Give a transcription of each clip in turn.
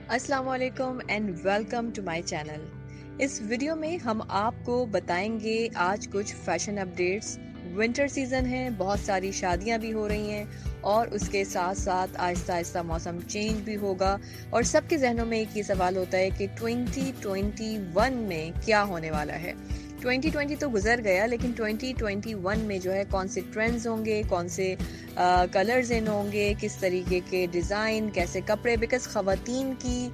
अस्सलाम वालेकुम and welcome to my channel. इस वीडियो में हम आपको बताएंगे आज कुछ फैशन अपडेट्स। विंटर सीजन है, बहुत सारी शादियां भी हो रही हैं और उसके साथ साथ आहिस्ता आहिस्ता मौसम चेंज भी होगा और सबके जहनों में एक ही सवाल होता है कि 2021 में क्या होने वाला है। 2020 तो गुजर गया, लेकिन 2021 में जो है कौन से ट्रेंड्स होंगे, कौन से कलर्स इन होंगे, किस तरीके के डिज़ाइन, कैसे कपड़े, बिकॉज ख़वातीन की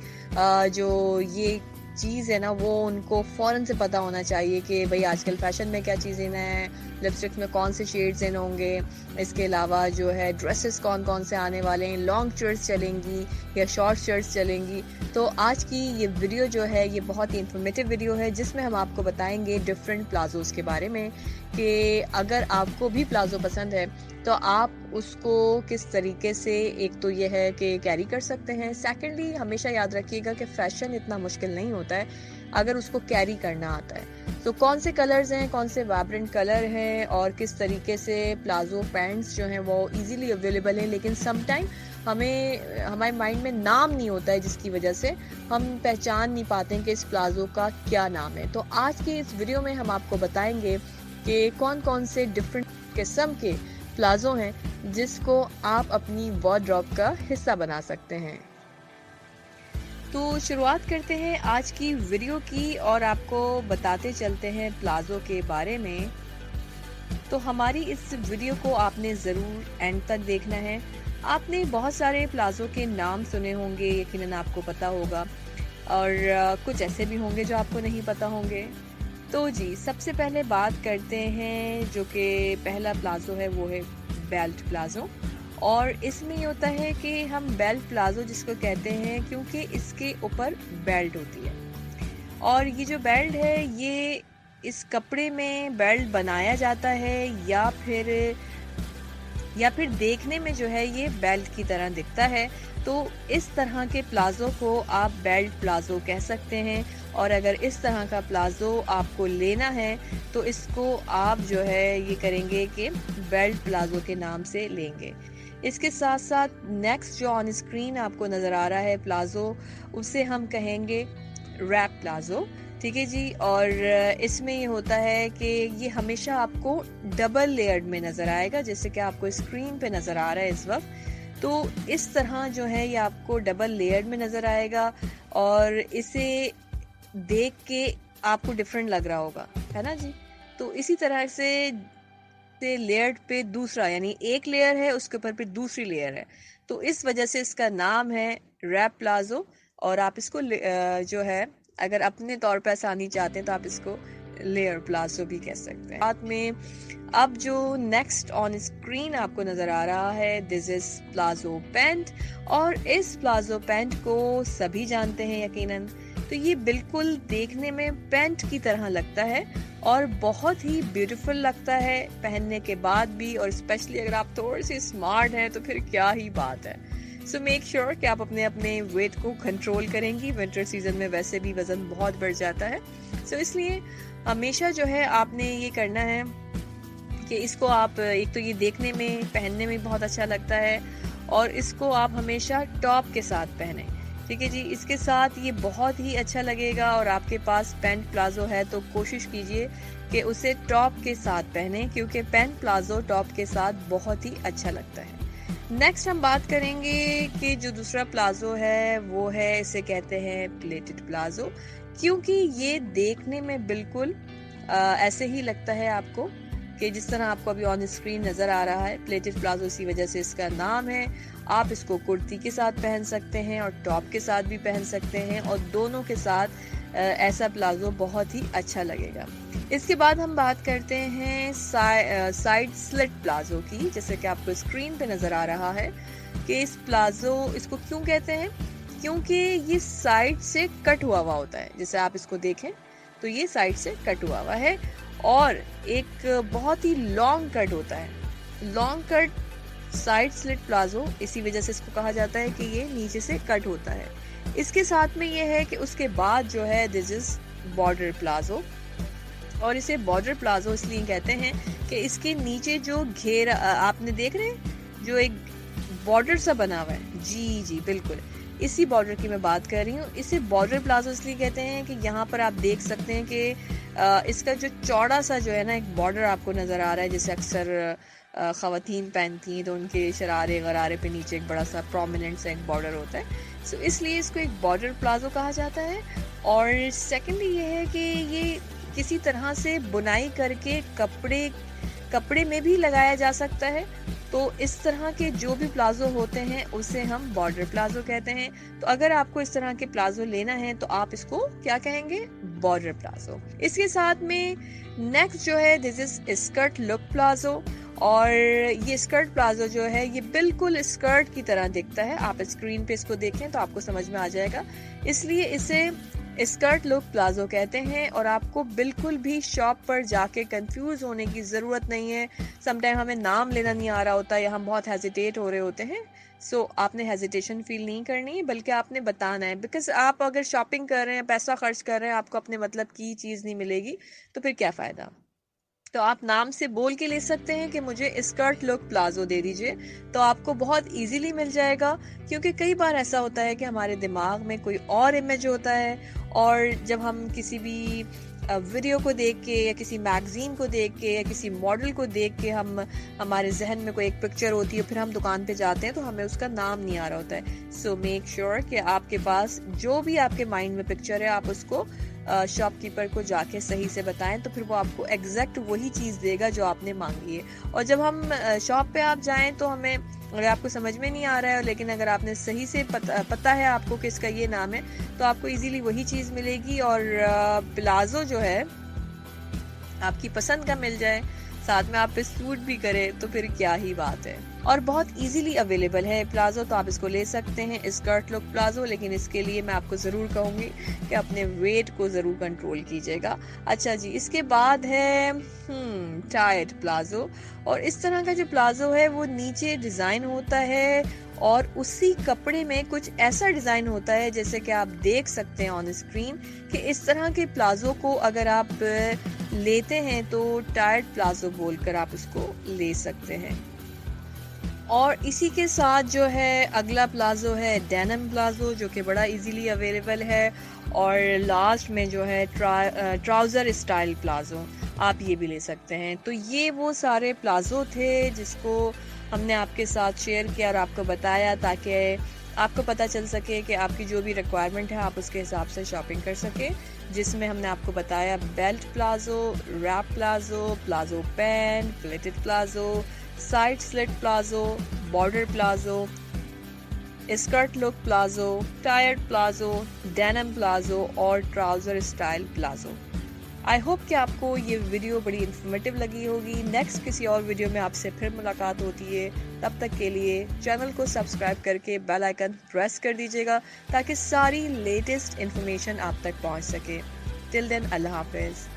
जो ये चीज़ है ना, वो उनको फ़ौरन से पता होना चाहिए कि भाई आजकल फ़ैशन में क्या चीज़ इन है, लिपस्टिक्स में कौन से शेड्स इन होंगे, इसके अलावा जो है ड्रेसेस कौन कौन से आने वाले हैं, लॉन्ग शर्ट्स चलेंगी या शॉर्ट शर्ट्स चलेंगी। तो आज की ये वीडियो जो है ये बहुत ही इंफॉर्मेटिव वीडियो है, जिसमें हम आपको बताएंगे डिफरेंट प्लाजोज़ के बारे में कि अगर आपको भी प्लाजो पसंद है तो आप उसको किस तरीके से, एक तो ये है कि कैरी कर सकते हैं, सेकेंडली हमेशा याद रखिएगा कि फ़ैशन इतना मुश्किल नहीं होता है अगर उसको कैरी करना आता है। तो कौन से कलर्स हैं, कौन से वाइब्रेंट कलर हैं और किस तरीके से प्लाजो पैंट्स जो हैं वो इजीली अवेलेबल हैं, लेकिन सम टाइम हमारे माइंड में नाम नहीं होता है, जिसकी वजह से हम पहचान नहीं पाते हैं कि इस प्लाजो का क्या नाम है। तो आज की इस वीडियो में हम आपको बताएंगे कि कौन कौन से डिफरेंट किस्म के प्लाजो हैं जिसको आप अपनी वार्डरोब का हिस्सा बना सकते हैं। तो शुरुआत करते हैं आज की वीडियो की और आपको बताते चलते हैं प्लाजो के बारे में। तो हमारी इस वीडियो को आपने ज़रूर एंड तक देखना है। आपने बहुत सारे प्लाजो के नाम सुने होंगे, यकीनन आपको पता होगा, और कुछ ऐसे भी होंगे जो आपको नहीं पता होंगे। तो जी, सबसे पहले बात करते हैं जो कि पहला प्लाजो है, वो है बेल्ट प्लाजो। और इसमें ये होता है कि हम बेल्ट प्लाजो जिसको कहते हैं क्योंकि इसके ऊपर बेल्ट होती है, और ये जो बेल्ट है ये इस कपड़े में बेल्ट बनाया जाता है या फिर देखने में जो है ये बेल्ट की तरह दिखता है। तो इस तरह के प्लाजो को आप बेल्ट प्लाजो कह सकते हैं। और अगर इस तरह का प्लाजो आपको लेना है तो इसको आप जो है ये करेंगे कि बेल्ट प्लाजो के नाम से लेंगे। इसके साथ साथ नेक्स्ट जो ऑन स्क्रीन आपको नज़र आ रहा है प्लाजो, उसे हम कहेंगे रैप प्लाजो। ठीक है जी। और इसमें ये होता है कि ये हमेशा आपको डबल लेयर्ड में नज़र आएगा, जैसे कि आपको स्क्रीन पे नज़र आ रहा है इस वक्त। तो इस तरह जो है ये आपको डबल लेयर्ड में नज़र आएगा और इसे देख के आपको डिफरेंट लग रहा होगा, है ना जी। तो इसी तरह से लेयर्ड पे दूसरा, यानी एक लेयर है उसके ऊपर फिर दूसरी लेयर है, तो इस वजह से इसका नाम है रैप प्लाजो। और आप इसको जो है अगर अपने तौर पर आसानी चाहते हैं तो आप इसको लेयर प्लाजो भी कह सकते हैं। साथ में अब जो नेक्स्ट ऑन स्क्रीन आपको नजर आ रहा है, दिस इज प्लाजो पैंट। और इस प्लाजो पैंट को सभी जानते हैं यकीनन। तो ये बिल्कुल देखने में पैंट की तरह लगता है और बहुत ही ब्यूटीफुल लगता है पहनने के बाद भी, और स्पेशली अगर आप थोड़े से स्मार्ट हैं तो फिर क्या ही बात है। सो मेक श्योर कि आप अपने अपने वेट को कंट्रोल करेंगी। विंटर सीजन में वैसे भी वजन बहुत बढ़ जाता है, सो इसलिए हमेशा जो है आपने ये करना है कि इसको आप, एक तो ये देखने में पहनने में बहुत अच्छा लगता है और इसको आप हमेशा टॉप के साथ पहने। ठीक है जी, इसके साथ ये बहुत ही अच्छा लगेगा। और आपके पास पैंट प्लाजो है तो कोशिश कीजिए कि उसे टॉप के साथ पहने, क्योंकि पैंट प्लाजो टॉप के साथ बहुत ही अच्छा लगता है। नेक्स्ट हम बात करेंगे कि जो दूसरा प्लाजो है वो है, इसे कहते हैं प्लेटेड प्लाजो, क्योंकि ये देखने में बिल्कुल ऐसे ही लगता है आपको कि जिस तरह आपको अभी ऑन स्क्रीन नज़र आ रहा है। प्लेटेड प्लाजो इसी वजह से इसका नाम है। आप इसको कुर्ती के साथ पहन सकते हैं और टॉप के साथ भी पहन सकते हैं, और दोनों के साथ ऐसा प्लाजो बहुत ही अच्छा लगेगा। इसके बाद हम बात करते हैं साइड स्लिट प्लाजो की, जैसे कि आपको स्क्रीन पे नज़र आ रहा है कि इस प्लाजो इसको क्यों कहते हैं, क्योंकि ये साइड से कट हुआ हुआ होता है। जैसे आप इसको देखें तो ये साइड से कट हुआ हुआ है और एक बहुत ही लॉन्ग कट होता है। Long cut side slit palazzo, इसी वजह से इसको कहा जाता है कि ये नीचे से कट होता है। इसके साथ में ये है कि उसके बाद जो है दिस इज बॉर्डर प्लाजो। और इसे बॉर्डर प्लाजो इसलिए कहते हैं कि इसके नीचे जो घेरा आपने देख रहे हैं, जो एक बॉर्डर सा बना हुआ है, जी जी बिल्कुल, इसी बॉर्डर की मैं बात कर रही हूँ। इसे बॉर्डर प्लाजो इसलिए कहते हैं कि यहाँ पर आप देख सकते हैं कि इसका जो चौड़ा सा जो है ना एक बॉर्डर आपको नज़र आ रहा है, जैसे अक्सर ख़वातीन पहनती हैं तो उनके शरारे गरारे पे नीचे एक बड़ा सा प्रोमिनेंट सा एक बॉर्डर होता है। सो इसलिए इसको एक बॉर्डर प्लाजो कहा जाता है। और सेकेंडली ये है कि ये किसी तरह से बुनाई करके कपड़े में भी लगाया जा सकता है। तो इस तरह के जो भी प्लाजो होते हैं उसे हम बॉर्डर प्लाजो कहते हैं। तो अगर आपको इस तरह के प्लाजो लेना है तो आप इसको क्या कहेंगे? Border palazzo. इसके साथ में नेक्स्ट जो है this is skirt look palazzo. और ये स्कर्ट प्लाजो जो है ये बिल्कुल स्कर्ट की तरह दिखता है। आप स्क्रीन पे इसको देखें तो आपको समझ में आ जाएगा, इसलिए इसे स्कर्ट लुक प्लाजो कहते हैं। और आपको बिल्कुल भी शॉप पर जाके कंफ्यूज होने की ज़रूरत नहीं है। समटाइम हमें नाम लेना नहीं आ रहा होता या हम बहुत हेजिटेट हो रहे होते हैं। सो आपने हेजिटेशन फील नहीं करनी है, बल्कि आपने बताना है। बिकॉज आप अगर शॉपिंग कर रहे हैं, पैसा खर्च कर रहे हैं, आपको अपने मतलब की चीज़ नहीं मिलेगी तो फिर क्या फ़ायदा। तो आप नाम से बोल के ले सकते हैं कि मुझे स्कर्ट लुक प्लाजो दे दीजिए, तो आपको बहुत इजीली मिल जाएगा। क्योंकि कई बार ऐसा होता है कि हमारे दिमाग में कोई और इमेज होता है, और जब हम किसी भी वीडियो को देख के या किसी मैगजीन को देख के या किसी मॉडल को देख के हमारे जहन में कोई एक पिक्चर होती है, फिर हम दुकान पे जाते हैं तो हमें उसका नाम नहीं आ रहा होता है। सो मेक श्योर कि आपके पास जो भी आपके माइंड में पिक्चर है आप उसको शॉपकीपर को जाके सही से बताएं, तो फिर वो आपको एग्जैक्ट वही चीज़ देगा जो आपने मांगी है। और जब हम शॉप पे आप जाएं तो हमें, अगर आपको समझ में नहीं आ रहा है लेकिन अगर आपने सही से पता है आपको कि इसका ये नाम है, तो आपको इजीली वही चीज़ मिलेगी। और प्लाजो जो है आपकी पसंद का मिल जाए, साथ में आप पे सूट भी करें, तो फिर क्या ही बात है। और बहुत इजीली अवेलेबल है प्लाजो, तो आप इसको ले सकते हैं, स्कर्ट लुक प्लाजो। लेकिन इसके लिए मैं आपको ज़रूर कहूँगी कि अपने वेट को ज़रूर कंट्रोल कीजिएगा। अच्छा जी, इसके बाद है टाइट प्लाजो। और इस तरह का जो प्लाजो है वो नीचे डिज़ाइन होता है और उसी कपड़े में कुछ ऐसा डिज़ाइन होता है, जैसे कि आप देख सकते हैं ऑन स्क्रीन, कि इस तरह के प्लाजो को अगर आप लेते हैं तो टाइट प्लाजो बोलकर आप उसको ले सकते हैं। और इसी के साथ जो है अगला प्लाजो है डेनिम प्लाजो, जो कि बड़ा इजीली अवेलेबल है। और लास्ट में जो है ट्राउज़र स्टाइल प्लाजो, आप ये भी ले सकते हैं। तो ये वो सारे प्लाजो थे जिसको हमने आपके साथ शेयर किया और आपको बताया, ताकि आपको पता चल सके कि आपकी जो भी रिक्वायरमेंट है आप उसके हिसाब से शॉपिंग कर सके। जिसमें हमने आपको बताया belt palazzo, wrap palazzo, palazzo pants, pleated palazzo, side slit palazzo, border palazzo, skirt look palazzo, tiered palazzo, denim palazzo और trouser style palazzo. I hope कि आपको ये वीडियो बड़ी इन्फॉर्मेटिव लगी होगी। नेक्स्ट किसी और वीडियो में आपसे फिर मुलाकात होती है। तब तक के लिए चैनल को सब्सक्राइब करके बेल आइकन प्रेस कर दीजिएगा, ताकि सारी लेटेस्ट इन्फॉर्मेशन आप तक पहुंच सके। टिल देन, अल्लाह हाफिज़।